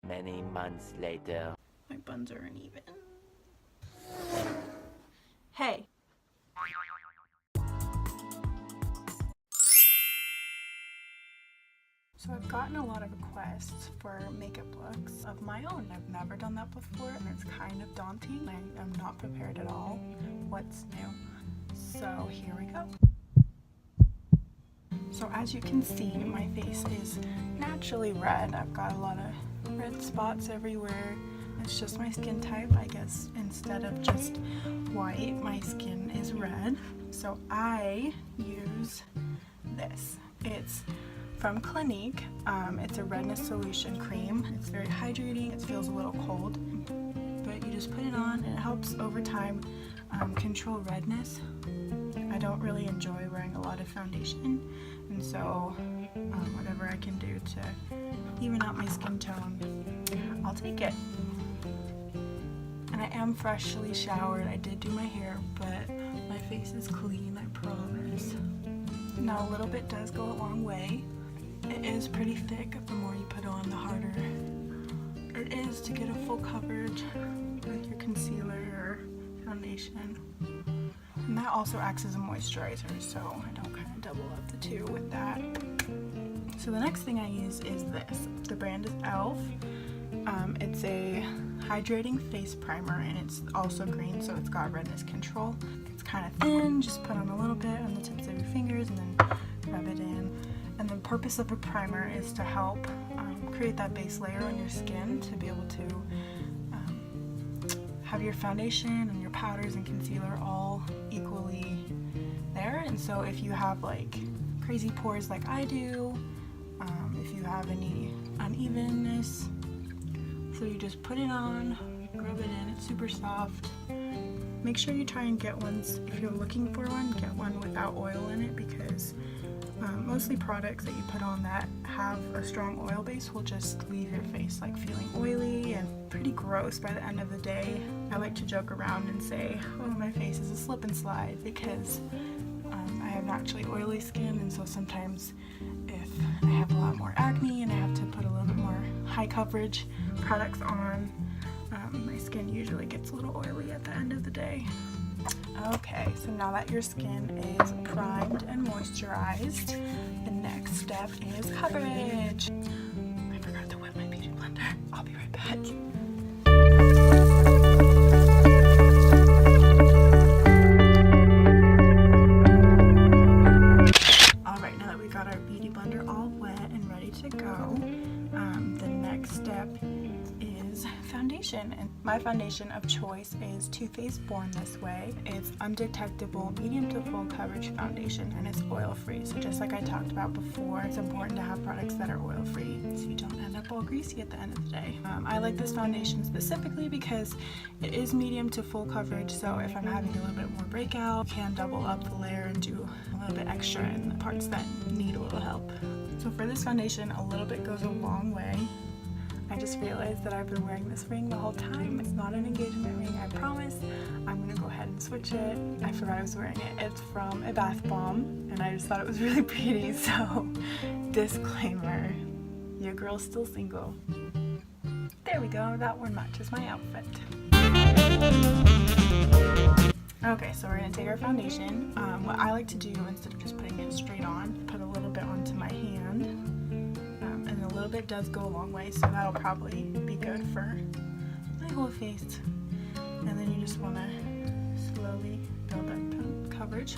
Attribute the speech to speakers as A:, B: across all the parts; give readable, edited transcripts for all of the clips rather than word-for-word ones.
A: Many months later.
B: My buns are uneven. Hey. So I've gotten a lot of requests for makeup looks of my own. I've never done that before and it's kind of daunting. I am not prepared at all. What's new? So here we go. So as you can see, my face is naturally red. I've got a lot of red spots everywhere. It's just my skin type. I guess instead of just white, my skin is red. So I use this. It's from Clinique. It's a redness solution cream. It's very hydrating. It feels a little cold, but you just put it on and it helps over time control redness. I don't really enjoy wearing a lot of foundation, and so whatever I can do to even out my skin tone, I'll take it. And I am freshly showered. I did do my hair, but my face is clean, I promise. Now a little bit does go a long way. It is pretty thick. The more you put on, the harder it is to get a full coverage with your concealer or foundation. And that also acts as a moisturizer, so I don't kind of double up the two with that. So the next thing I use is this. The brand is e.l.f. It's a hydrating face primer, and it's also green, so it's got redness control. It's kind of thin, just put on a little bit on the tips of your fingers and then rub it in. And the purpose of a primer is to help create that base layer on your skin to be able to have your foundation and your powders and concealer all equally there. And so if you have like crazy pores like I do, if you have any unevenness, so you just put it on, rub it in, it's super soft. Make sure you try and get ones, if you're looking for one, get one without oil in it, because mostly products that you put on that have a strong oil base will just leave your face like feeling oily and pretty gross by the end of the day. I like to joke around and say, oh, my face is a slip and slide, because I have naturally oily skin, and so sometimes if I have a lot more acne and I have to put a little bit more high coverage products on, my skin usually gets a little oily at the end of the day. Okay, so now that your skin is primed and moisturized, the next step is coverage. I forgot to wet my beauty blender. I'll be right back. Alright, now that we got our beauty blender all wet and ready to go, the next step is foundation. And my foundation of choice is Too Faced Born This Way. It's undetectable medium to full coverage foundation, and it's oil free. So just like I talked about before, it's important to have products that are oil free so you don't end up all greasy at the end of the day. I like this foundation specifically because it is medium to full coverage, so if I'm having a little bit more breakout, I can double up the layer and do a little bit extra in the parts that need a little help. So for this foundation, a little bit goes a long way. I just realized that I've been wearing this ring the whole time. It's not an engagement ring, I promise. I'm gonna go ahead and switch it. I forgot I was wearing it. It's from a bath bomb, and I just thought it was really pretty, so disclaimer, your girl's still single. There we go, that one matches my outfit. Okay, so we're gonna take our foundation. What I like to do, instead of just putting it straight on, put a little bit onto my hand. And a little bit does go a long way, so that'll probably be good for my whole face. And then you just want to slowly build up coverage.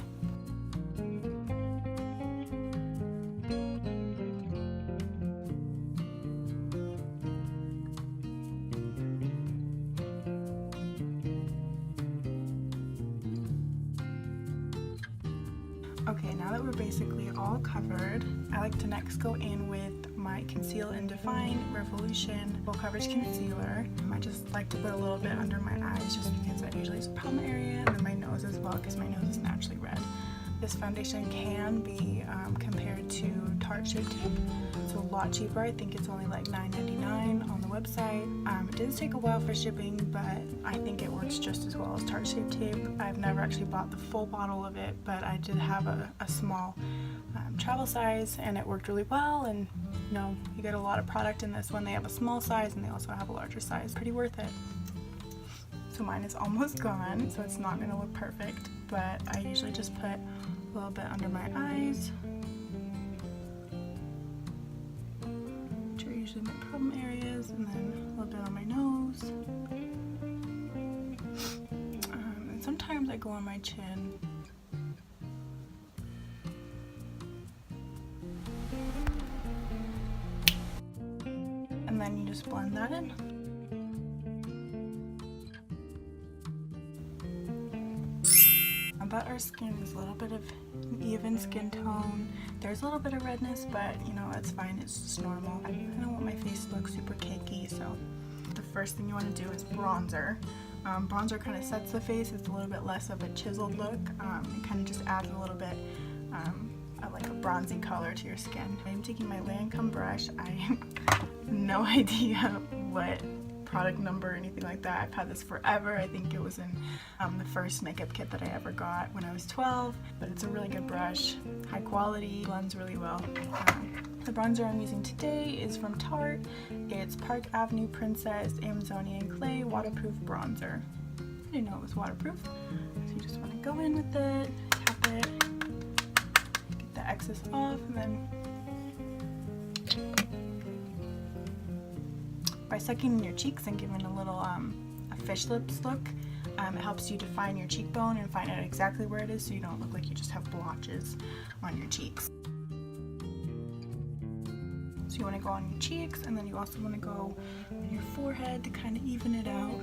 B: Okay, now that we're basically all covered, I like to next go in with my Conceal and Define Revolution Full Coverage Concealer. I just like to put a little bit under my eyes just because that usually is a problem area, and then my nose as well because my nose is naturally red. This foundation can be compared to Tarte Shape Tape. So a lot cheaper. I think it's only like $9.99 on the website. It does take a while for shipping, but I think it works just as well as Tarte Shape Tape. I've never actually bought the full bottle of it, but I did have a small travel size, and it worked really well. And you know, you get a lot of product in this one. They have a small size and they also have a larger size. Pretty worth it. So mine is almost gone, so it's not going to look perfect, but I usually just put a little bit under my eyes, which are usually my problem areas, and then a little bit on my nose. And sometimes I go on my chin. And then you just blend that in. But our skin is a little bit of an even skin tone. There's a little bit of redness, but you know, it's fine, it's just normal. I don't want my face to look super cakey, so the first thing you want to do is bronzer. Bronzer kind of sets the face. It's a little bit less of a chiseled look. It kind of just adds a little bit of like a bronzy color to your skin. I'm taking my Lancome brush. I have no idea what product number or anything like that. I've had this forever. I think it was in the first makeup kit that I ever got when I was 12, but it's a really good brush, high quality, blends really well. The bronzer I'm using today is from Tarte. It's Park Avenue Princess Amazonian Clay Waterproof Bronzer. I didn't know it was waterproof, so you just want to go in with it, tap it, get the excess off, and then by sucking in your cheeks and giving a little a fish lips look, it helps you define your cheekbone and find out exactly where it is, so you don't look like you just have blotches on your cheeks. So you want to go on your cheeks, and then you also want to go on your forehead to kind of even it out.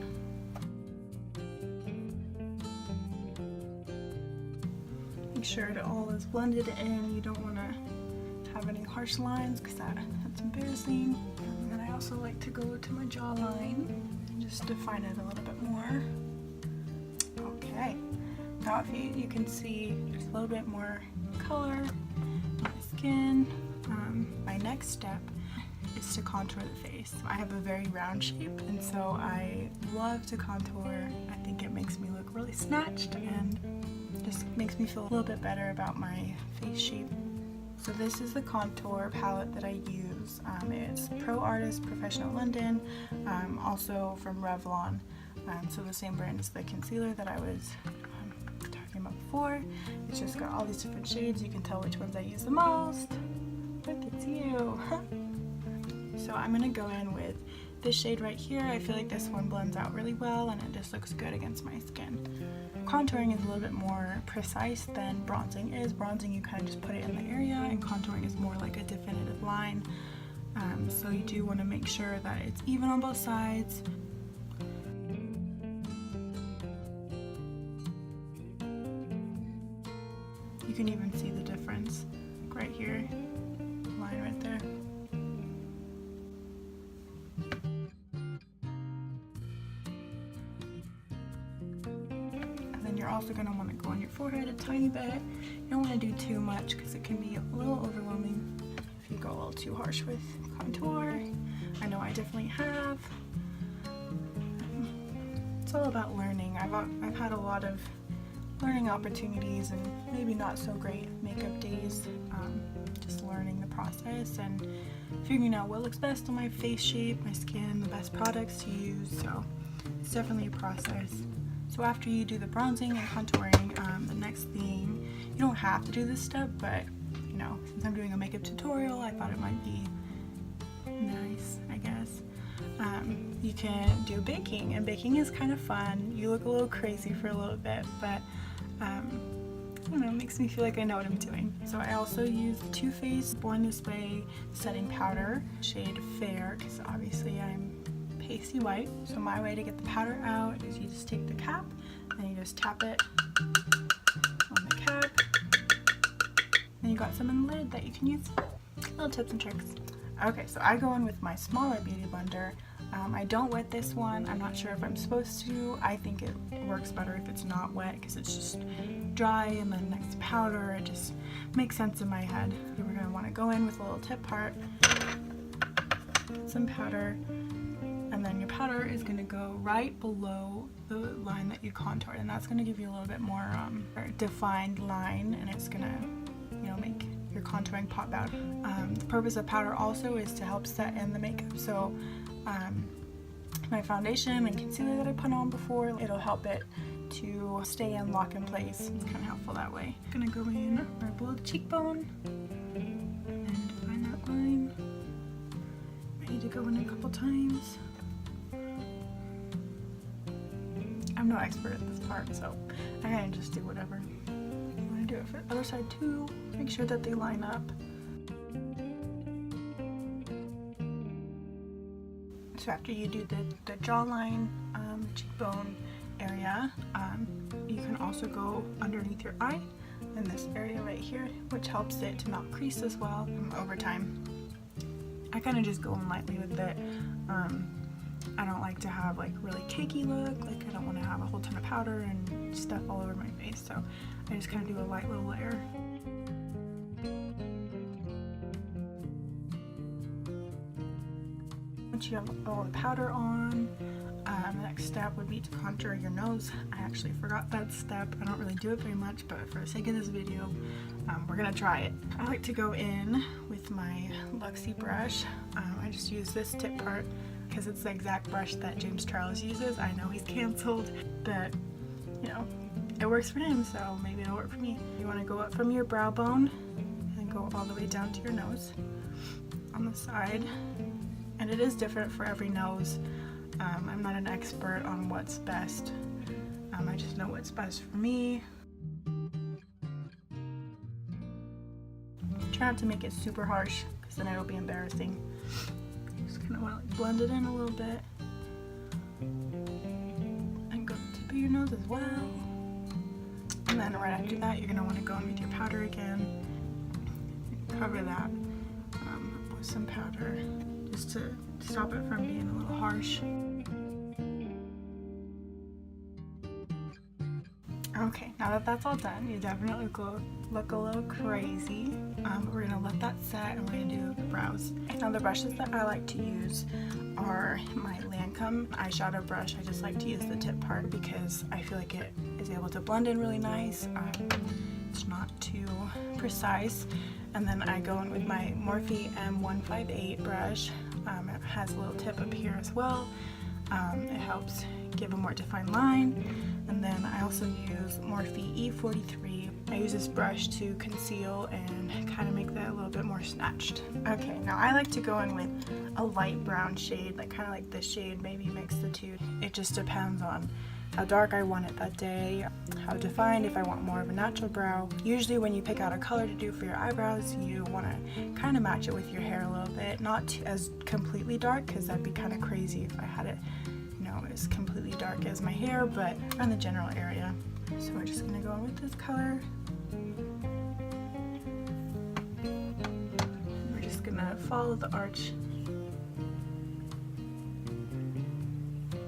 B: Make sure it all is blended in. You don't want to have any harsh lines because that's embarrassing. And then I also like to go to my jawline and just define it a little bit more. Okay, now if you can see there's a little bit more color in my skin. My next step is to contour the face. I have a very round shape, and so I love to contour. I think it makes me look really snatched and just makes me feel a little bit better about my face shape. So this is the contour palette that I use. It's Pro Artist Professional London, also from Revlon. So the same brand as the concealer that I was talking about before. It's just got all these different shades. You can tell which ones I use the most. Look, it's you. So I'm gonna go in with this shade right here. I feel like this one blends out really well and it just looks good against my skin. Contouring is a little bit more precise than bronzing is. Bronzing, you kind of just put it in the area, and contouring is more like a definitive line. So you do want to make sure that it's even on both sides. You can even see the difference right here, line right there. And then you're also going to want to go on your forehead a tiny bit. You don't want to do too much because it can be a little overwhelming if you go a little too harsh with contour. I know I definitely have. It's all about learning. I've had a lot of learning opportunities and maybe not so great makeup days, just learning the process and figuring out what looks best on my face shape, my skin, the best products to use. So it's definitely a process. So after you do the bronzing and contouring, the next thing, you don't have to do this step, but you know, since I'm doing a makeup tutorial, I thought it might be nice, I guess. You can do baking, and baking is kind of fun. You look a little crazy for a little bit, but I don't know, it makes me feel like I know what I'm doing. So I also use Too Faced Born This Way setting powder, shade Fair, because obviously I'm pasty white. So my way to get the powder out is you just take the cap and you just tap it on the cap. Then you got some in the lid that you can use. Little tips and tricks. Okay, so I go in with my smaller beauty blender. I don't wet this one. I'm not sure if I'm supposed to. I think it works better if it's not wet because it's just dry, and then next to powder, it just makes sense in my head. We're going to want to go in with a little tip part, some powder, and then your powder is going to go right below the line that you contoured, and that's going to give you a little bit more defined line, and it's going to, you know, make your contouring pop out. The purpose of powder also is to help set in the makeup. So my foundation and concealer that I put on before, it'll help it to stay in, lock in place. It's kind of helpful that way. I'm gonna go in right below the cheekbone and define that line. I need to go in a couple times. I'm no expert at this part, so I kind of just do whatever. I'm gonna do it for the other side too. Make sure that they line up. So after you do the jawline, cheekbone area, you can also go underneath your eye in this area right here, which helps it to not crease as well over time. I kind of just go in lightly with it. I don't like to have like really cakey look, like I don't want to have a whole ton of powder and stuff all over my face, so I just kind of do a light little layer. Once you have all the powder on, the next step would be to contour your nose. I actually forgot that step. I don't really do it very much, but for the sake of this video, we're gonna try it. I like to go in with my Luxie brush. I just use this tip part because it's the exact brush that James Charles uses. I know he's canceled, but you know, it works for him, so maybe it'll work for me. You want to go up from your brow bone and go all the way down to your nose on the side. And it is different for every nose. I'm not an expert on what's best. I just know what's best for me. Try not to make it super harsh because then it'll be embarrassing. Just kind of want to like blend it in a little bit. And go to the tip of your nose as well. And then right after that, you're going to want to go in with your powder again. Cover that with some powder, just to stop it from being a little harsh. Okay, now that that's all done, you definitely look a little crazy. We're gonna let that set and we're gonna do the brows. Now the brushes that I like to use are my Lancome eyeshadow brush. I just like to use the tip part because I feel like it is able to blend in really nice. It's not too precise. And then I go in with my Morphe M158 brush. It has a little tip up here as well. It helps give a more defined line. And then I also use Morphe E43. I use this brush to conceal and kind of make that a little bit more snatched. Okay, now I like to go in with a light brown shade, like kind of like this shade, maybe mix the two. It just depends on how dark I want it that day, how defined, if I want more of a natural brow. Usually when you pick out a color to do for your eyebrows, you want to kind of match it with your hair a little bit. Not as completely dark, because that'd be kind of crazy if I had it, you know, as completely dark as my hair, but in the general area. So we're just going to go in with this color. We're just going to follow the arch.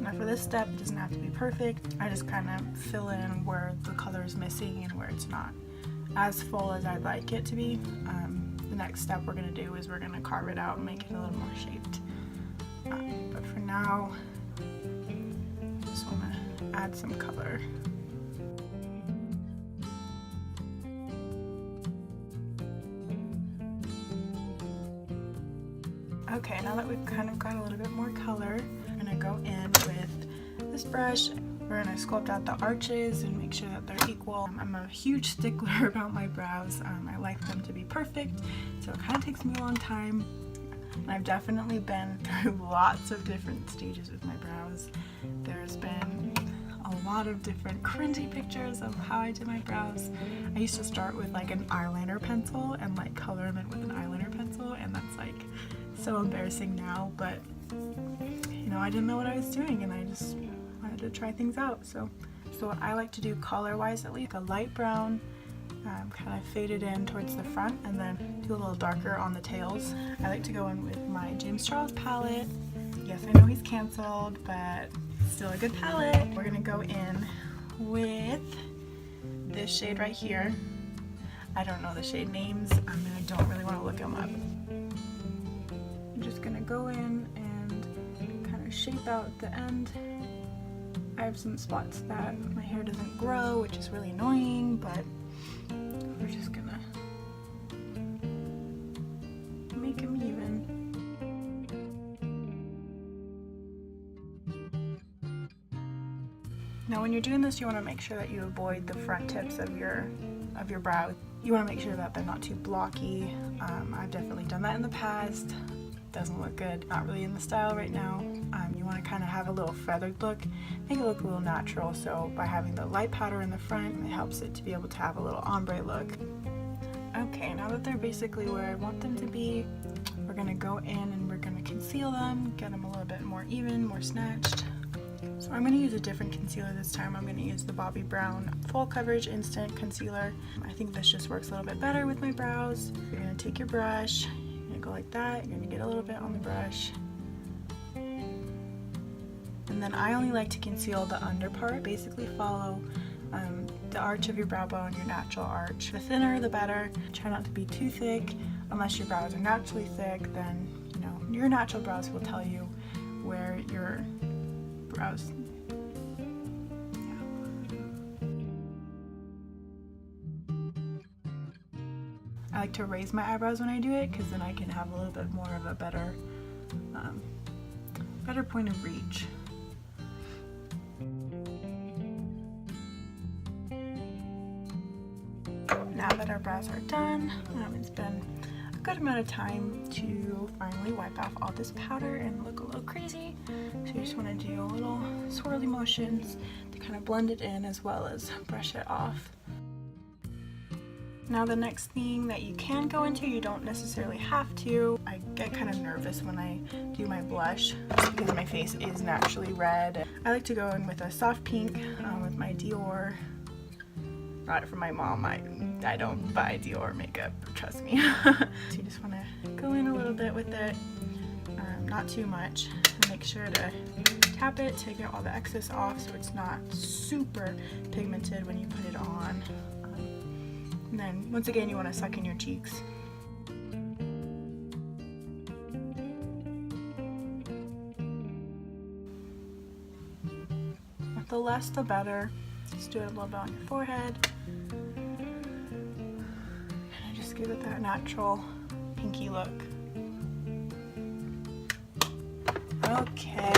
B: Now for this step, it doesn't have to be perfect. I just kind of fill in where the color is missing and where it's not as full as I'd like it to be. The next step we're going to do is we're going to carve it out and make it a little more shaped. But for now, I just want to add some color. Okay, now that we've kind of got a little bit more color, I'm going to go in with this brush. We're going to sculpt out the arches and make sure that they're equal. I'm a huge stickler about my brows. I like them to be perfect, so it kind of takes me a long time. And I've definitely been through lots of different stages with my brows. There's been a lot of different cringy pictures of how I did my brows. I used to start with like an eyeliner pencil and like color them in with an eyeliner pencil, and that's like so embarrassing now, but you know, I didn't know what I was doing and I just wanted to try things out. So what I like to do color wise, at least a light brown, kind of fade it in towards the front and then do a little darker on the tails. I like to go in with my James Charles palette Yes, I know he's canceled, but still a good palette. We're gonna go in with this shade right here. I don't know the shade names. I don't really want to look them up. I'm just gonna go in and kind of shape out the end. I have some spots that my hair doesn't grow, which is really annoying, but we're just gonna make them even. Now when you're doing this, you want to make sure that you avoid the front tips of your brow. You want to make sure that they're not too blocky. I've definitely done that in the past. Doesn't look good, not really in the style right now. You want to kind of have a little feathered look, make it look a little natural. So by having the light powder in the front, it helps it to be able to have a little ombre look. Okay, now that they're basically where I want them to be, we're going to go in and we're going to conceal them, get them a little bit more even, more snatched. So I'm going to use a different concealer this time. I'm going to use the Bobbi Brown Full Coverage Instant Concealer. I think this just works a little bit better with my brows. You're going to take your brush, you're going to go like that, you're going to get a little bit on the brush. And then I only like to conceal the under part, basically follow the arch of your brow bone, your natural arch. The thinner the better. Try not to be too thick. Unless your brows are naturally thick, then your natural brows will tell you where your brows. I like to raise my eyebrows when I do it because then I can have a little bit more of a better point of reach. Now that our brows are done, it's been a good amount of time to finally wipe off all this powder and look a little crazy. So you just want to do a little swirly motions to kind of blend it in as well as brush it off. Now the next thing that you can go into, you don't necessarily have to. I get kind of nervous when I do my blush because my face is naturally red. I like to go in with a soft pink with my Dior. Got it from my mom. I don't buy Dior makeup, trust me. So you just want to go in a little bit with it, not too much. And make sure to tap it to get all the excess off so it's not super pigmented when you put it on. And then once again, you want to suck in your cheeks. The less the better. Just do it a little bit on your forehead. And just give it that natural pinky look. Okay,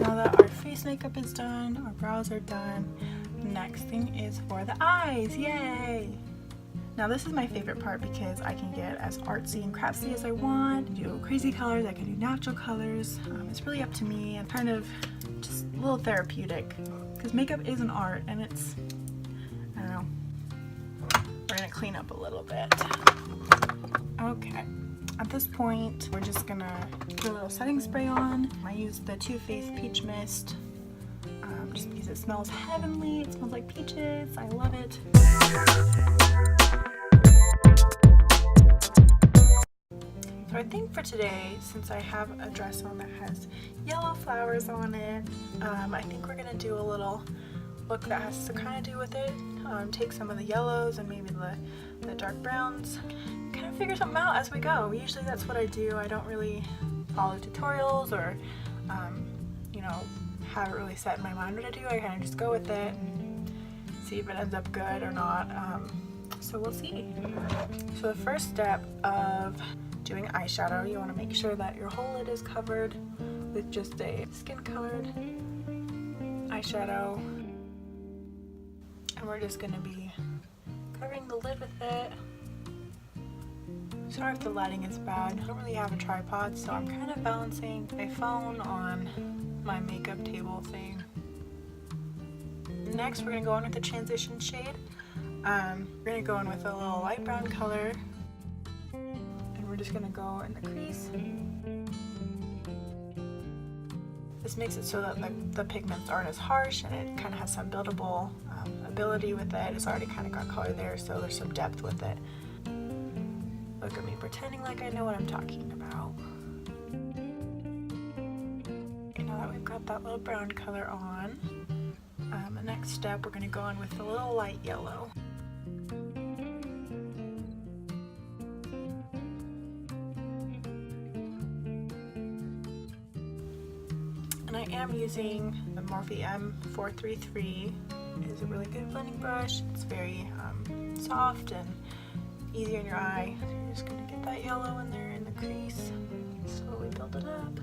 B: now that our face makeup is done, our brows are done, the next thing is for the eyes. Yay! Now this is my favorite part because I can get as artsy and craftsy as I want. I can do crazy colors, I can do natural colors. It's really up to me and kind of just a little therapeutic because makeup is an art and it's, I don't know, we're gonna clean up a little bit. Okay, at this point we're just gonna put a little setting spray on. I use the Too Faced Peach Mist just because it smells heavenly. It smells like peaches. I love it. So I think for today, since I have a dress on that has yellow flowers on it, I think we're gonna do a little look that has to kind of do with it. Take some of the yellows and maybe the dark browns, kind of figure something out as we go. Usually that's what I do. I don't really follow tutorials or have it really set in my mind what I do. I kind of just go with it and see if it ends up good or not. So we'll see. So the first step of doing eyeshadow, you want to make sure that your whole lid is covered with just a skin colored eyeshadow, and we're just going to be covering the lid with it. Sorry if the lighting is bad. I don't really have a tripod, so I'm kind of balancing my phone on my makeup table thing. Next we're going to go in with the transition shade. We're going to go in with a little light brown color. We're just going to go in the crease. This makes it so that the pigments aren't as harsh and it kind of has some buildable ability with it. It's already kind of got color there, so there's some depth with it. Look at me pretending like I know what I'm talking about. we've got that little brown color on, the next step we're going to go in with a little light yellow. And I am using the Morphe M433. It is a really good blending brush. It's very soft and easy on your eye. So you're just going to get that yellow in there in the crease, slowly build it up.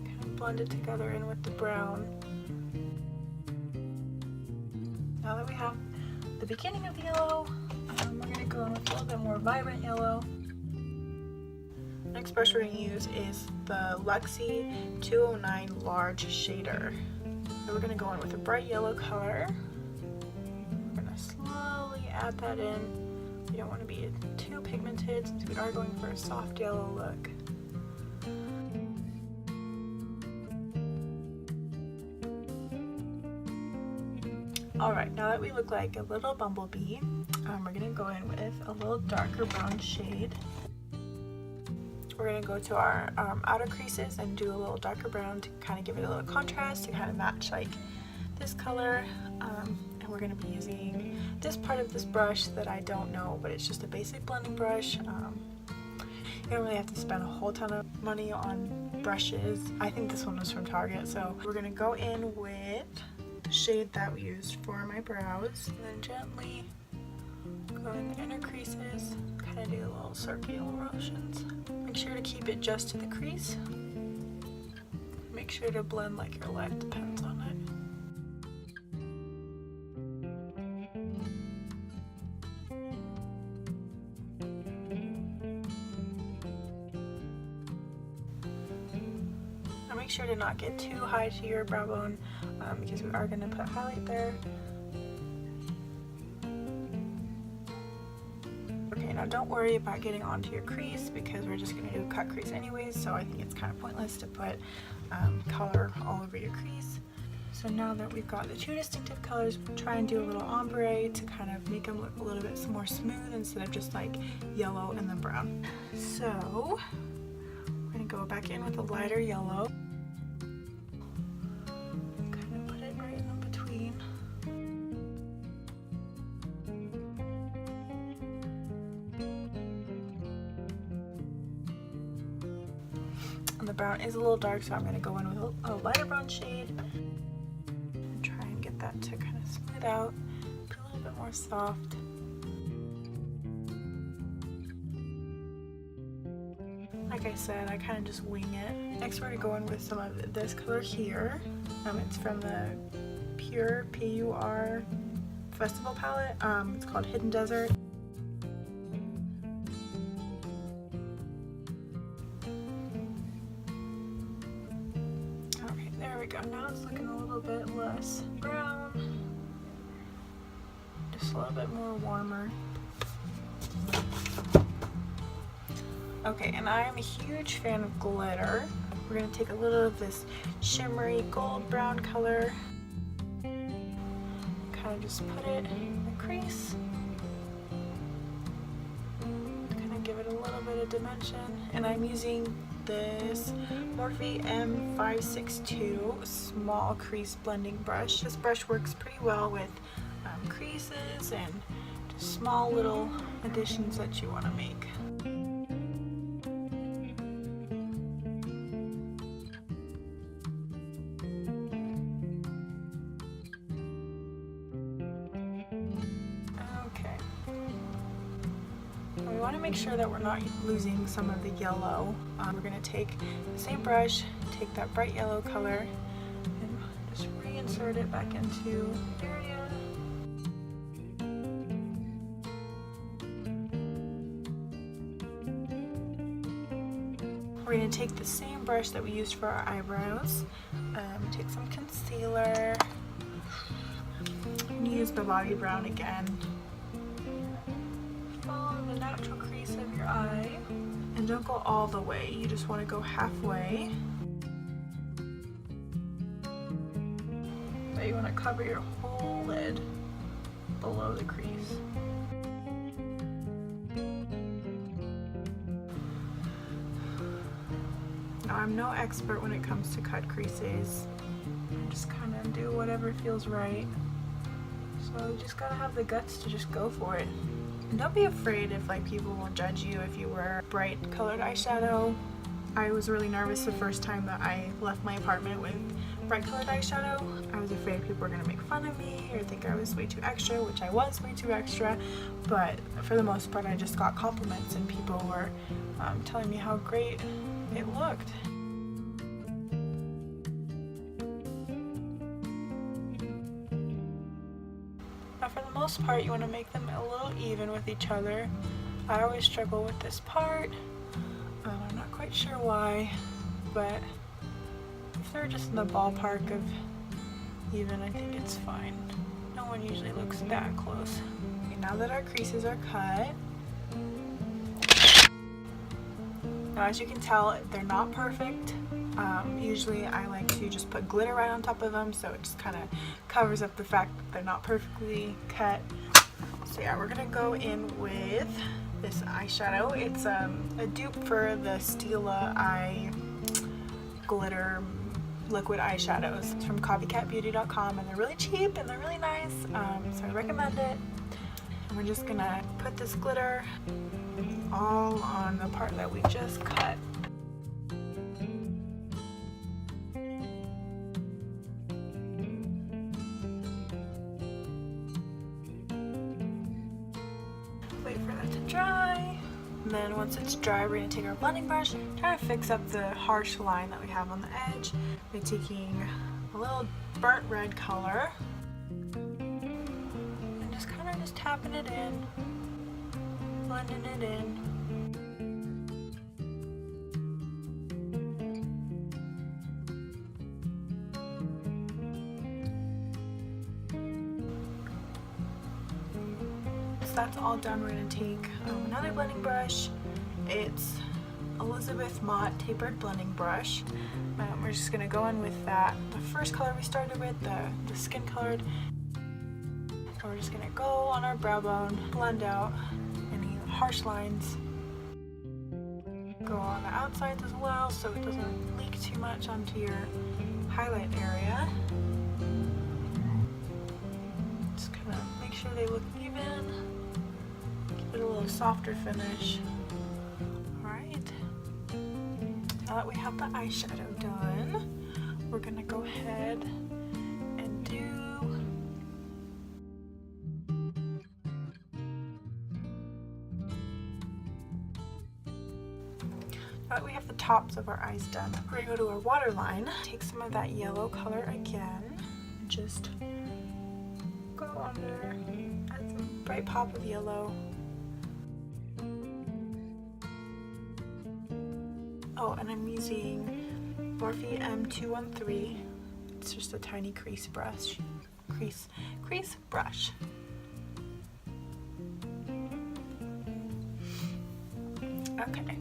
B: Kind of blend it together in with the brown. Now that we have the beginning of the yellow, we're going to go in with a little bit more vibrant yellow. Next brush we're going to use is the Luxie 209 Large Shader. So we're going to go in with a bright yellow color. We're going to slowly add that in. You don't want to be too pigmented since we are going for a soft yellow look. Alright, now that we look like a little bumblebee, we're going to go in with a little darker brown shade. We're going to go to our outer creases and do a little darker brown to kind of give it a little contrast to kind of match like this color. And we're going to be using this part of this brush that I don't know, but it's just a basic blending brush. You don't really have to spend a whole ton of money on brushes. I think this one was from Target. So we're going to go in with the shade that we used for my brows and then gently go in the inner creases, kind of do little circular motions. Make sure to keep it just to the crease. Make sure to blend like your life depends on it. Now make sure to not get too high to your brow bone because we are going to put highlight there. Now don't worry about getting onto your crease because we're just going to do a cut crease anyways, so I think it's kind of pointless to put color all over your crease. So now that we've got the two distinctive colors, we'll try and do a little ombre to kind of make them look a little bit more smooth instead of just like yellow and then brown. So we're going to go back in with a lighter yellow. Kind of put it right in between. And the brown is a little dark, so I'm going to go in with a lighter brown shade and try and get that to kind of smooth out, be a little bit more soft. Like I said, I kind of just wing it. Next we're going to go in with some of this color here. It's from the Pure P-U-R Festival palette. It's called Hidden Desert. There we go. Now it's looking a little bit less brown, just a little bit more warmer. Okay, and I am a huge fan of glitter. We're going to take a little of this shimmery gold brown color, kind of just put it in the crease, kind of give it a little bit of dimension. And I'm using this Morphe M562 small crease blending brush. This brush works pretty well with creases and just small little additions that you want to make. Okay. We want to make sure that we're not losing some of the yellow. We're going to take the same brush, take that bright yellow color, and just reinsert it back into the area. We're going to take the same brush that we used for our eyebrows, take some concealer, and use the body brown again. Follow the natural crease of your eye, and don't go all the way, you just want to go halfway. But you want to cover your whole lid below the crease. Now I'm no expert when it comes to cut creases. I just kind of do whatever feels right. So you just gotta have the guts to just go for it. And don't be afraid if like people will judge you if you wear bright colored eyeshadow. I was really nervous the first time that I left my apartment with bright colored eyeshadow. I was afraid people were gonna make fun of me or think I was way too extra, which I was way too extra, but for the most part I just got compliments and people were telling me how great it looked. Now for the most part you want to make them a little even with each other. I always struggle with this part. I'm not quite sure why, but if they're just in the ballpark of even, I think it's fine. No one usually looks that close. Okay, now that our creases are cut, now as you can tell, they're not perfect. Usually I like to just put glitter right on top of them so it just kind of covers up the fact that they're not perfectly cut. So yeah, we're gonna go in with this eyeshadow. It's a dupe for the Stila Eye glitter liquid eyeshadows. It's from copycatbeauty.com and they're really cheap and they're really nice, so I recommend it. And we're just gonna put this glitter all on the part that we just cut. Wait for that to dry. And then once it's dry, we're going to take our blending brush, try to fix up the harsh line that we have on the edge by taking a little burnt red color and just kind of just tapping it in, blending it in. So that's all done. We're going to take another blending brush. It's Elizabeth Mott tapered blending brush. We're just going to go in with that, the first color we started with, the skin colored. And we're just going to go on our brow bone, blend out any harsh lines. Go on the outsides as well so it doesn't leak too much onto your highlight area. Just kind of make sure they look even. Give it a little softer finish. Alright. Now that we have the eyeshadow done, we're going to go ahead and do now that we have the tops of our eyes done, we're going to go to our waterline, take some of that yellow color again, and just go under, add some bright pop of yellow. Oh, and I'm using Morphe M213. It's just a tiny crease brush. Crease brush. Okay.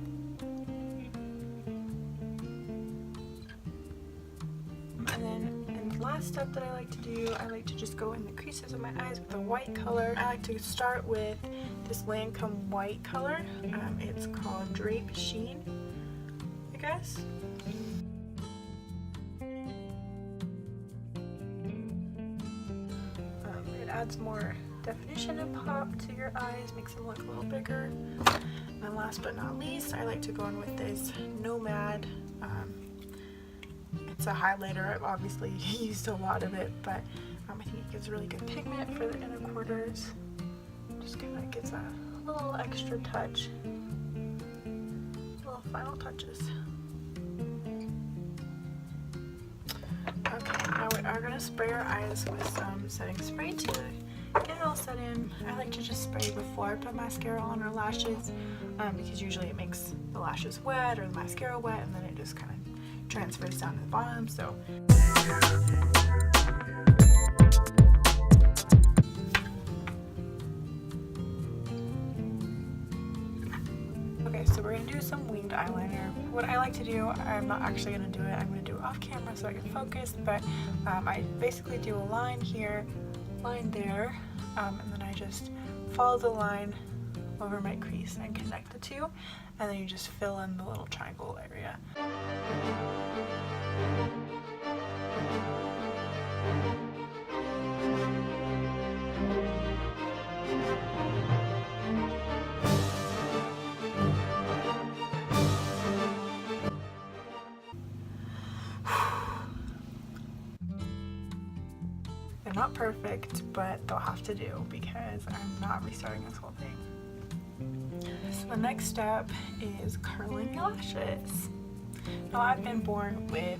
B: And then the last step that I like to do, I like to just go in the creases of my eyes with a white color. I like to start with this Lancome white color. It's called Drape Sheen, I guess. It adds more definition and pop to your eyes, makes them look a little bigger. And then last but not least, I like to go in with this Nomad. It's a highlighter. I've obviously used a lot of it, but I think it gives really good pigment for the inner quarters. Just kind of gives a little extra touch, little final touches. Okay, now we are going to spray our eyes with some setting spray to get it all set in. I like to just spray before I put mascara on our lashes, because usually it makes the lashes wet or the mascara wet, and then it just kind of transfers down to the bottom. So okay, so we're going to do some winged eyeliner. What I like to do, I'm not actually going to do it, I'm going to do it off camera so I can focus, but I basically do a line here, line there, and then I just follow the line over my crease and connect the two, and then you just fill in the little triangle area. They're not perfect, but they'll have to do because I'm not restarting this whole thing. So the next step is curling your lashes. Now I've been born with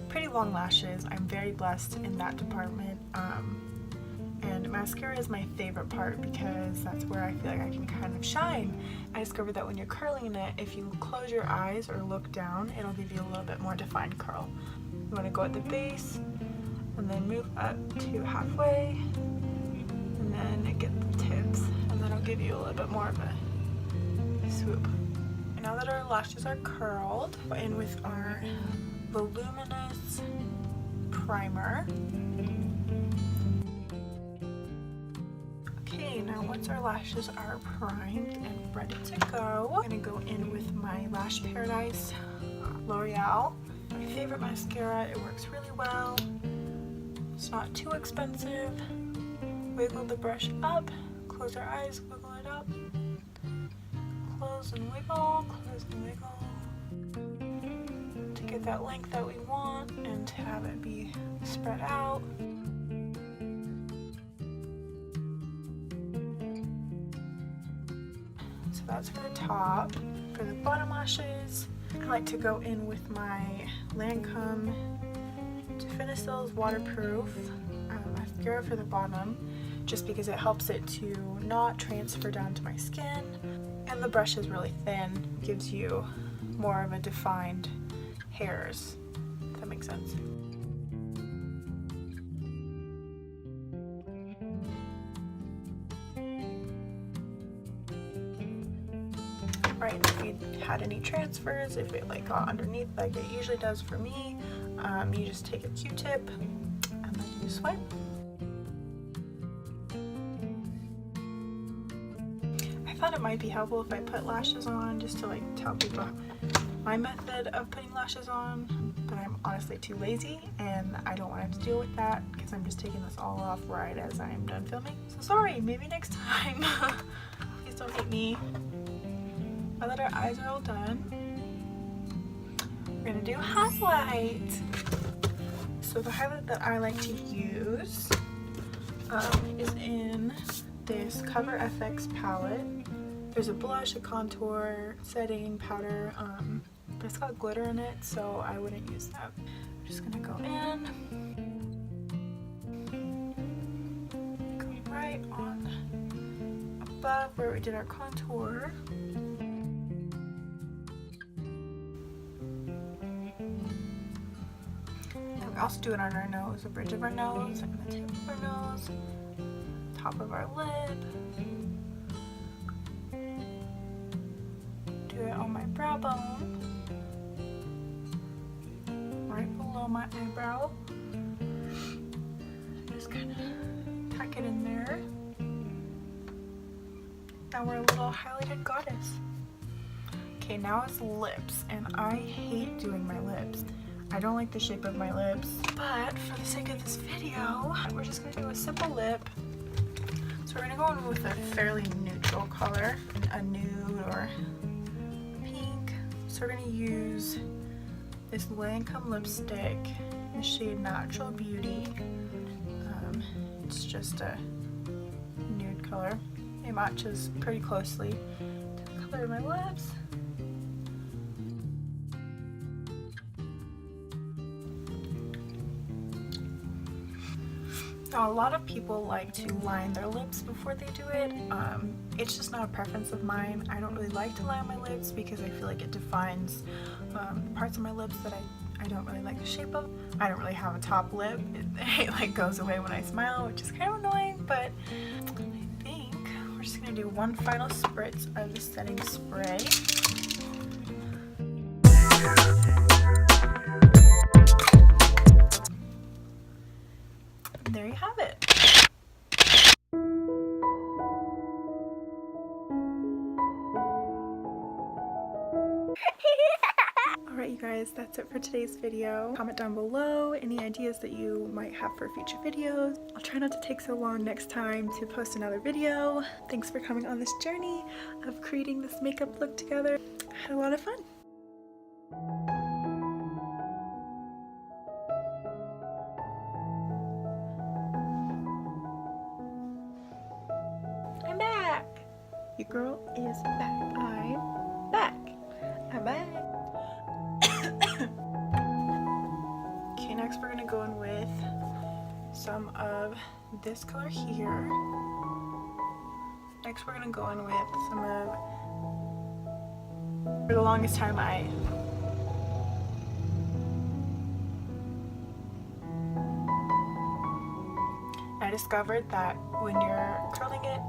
B: pretty long lashes. I'm very blessed in that department. And mascara is my favorite part because that's where I feel like I can kind of shine. I discovered that when you're curling it, if you close your eyes or look down, it'll give you a little bit more defined curl. You want to go at the base and then move up to halfway and then get the tips, and then it'll give you a little bit more of a swoop. Now that our lashes are curled, we're in with our voluminous primer. Okay, now once our lashes are primed and ready to go, I'm gonna go in with my Lash Paradise L'Oreal. My favorite mascara. It works really well. It's not too expensive. Wiggle the brush up, close our eyes, wiggle it up, close and wiggle, to get that length that we want and to have it be spread out. So that's for the top. For the bottom lashes, I like to go in with my Lancome Definicel's waterproof mascara for the bottom, just because it helps it to not transfer down to my skin, and the brush is really thin, gives you more of a defined hairs, if that makes sense. Right, if you had any transfers, if it like got underneath like it usually does for me, you just take a Q-tip and then you swipe. I thought it might be helpful if I put lashes on just to like tell people my method of putting lashes on, but I'm honestly too lazy and I don't want to have to deal with that because I'm just taking this all off right as I'm done filming. So sorry, maybe next time. Please don't hate me. Now that our eyes are all done, we're gonna do highlight. So the highlight that I like to use is in this Cover FX palette. There's a blush, a contour, setting powder, but it's got glitter in it, so I wouldn't use that. I'm just gonna go in, go right on above where we did our contour. We also do it on our nose, the bridge of our nose, and the tip of our nose, top of our lip. Do it on my brow bone, right below my eyebrow. Just kind of pack it in there. Now we're a little highlighted goddess. Okay, now it's lips, and I hate doing my lips. I don't like the shape of my lips, but for the sake of this video, we're just gonna do a simple lip. So we're gonna go in with a fairly neutral color, a nude or pink. So we're gonna use this Lancome lipstick in the shade Natural Beauty. It's just a nude color. It matches pretty closely to the color of my lips. Now, a lot of people like to line their lips before they do it. It's just not a preference of mine. I don't really like to line my lips because I feel like it defines parts of my lips that I don't really like the shape of. I don't really have a top lip. It like goes away when I smile, which is kind of annoying, but I think we're just gonna do one final spritz of the setting spray. There you have it. guys, that's it for today's video. Comment down below any ideas that you might have for future videos. I'll try not to take so long next time to post another video. Thanks for coming on this journey of creating this makeup look together. I had a lot of fun. I'm back! Your girl is back. I'm back. I'm back. Okay, next we're gonna go in with some of this color here. Next we're gonna go in with some of, for the longest time I discovered that when you're curling it,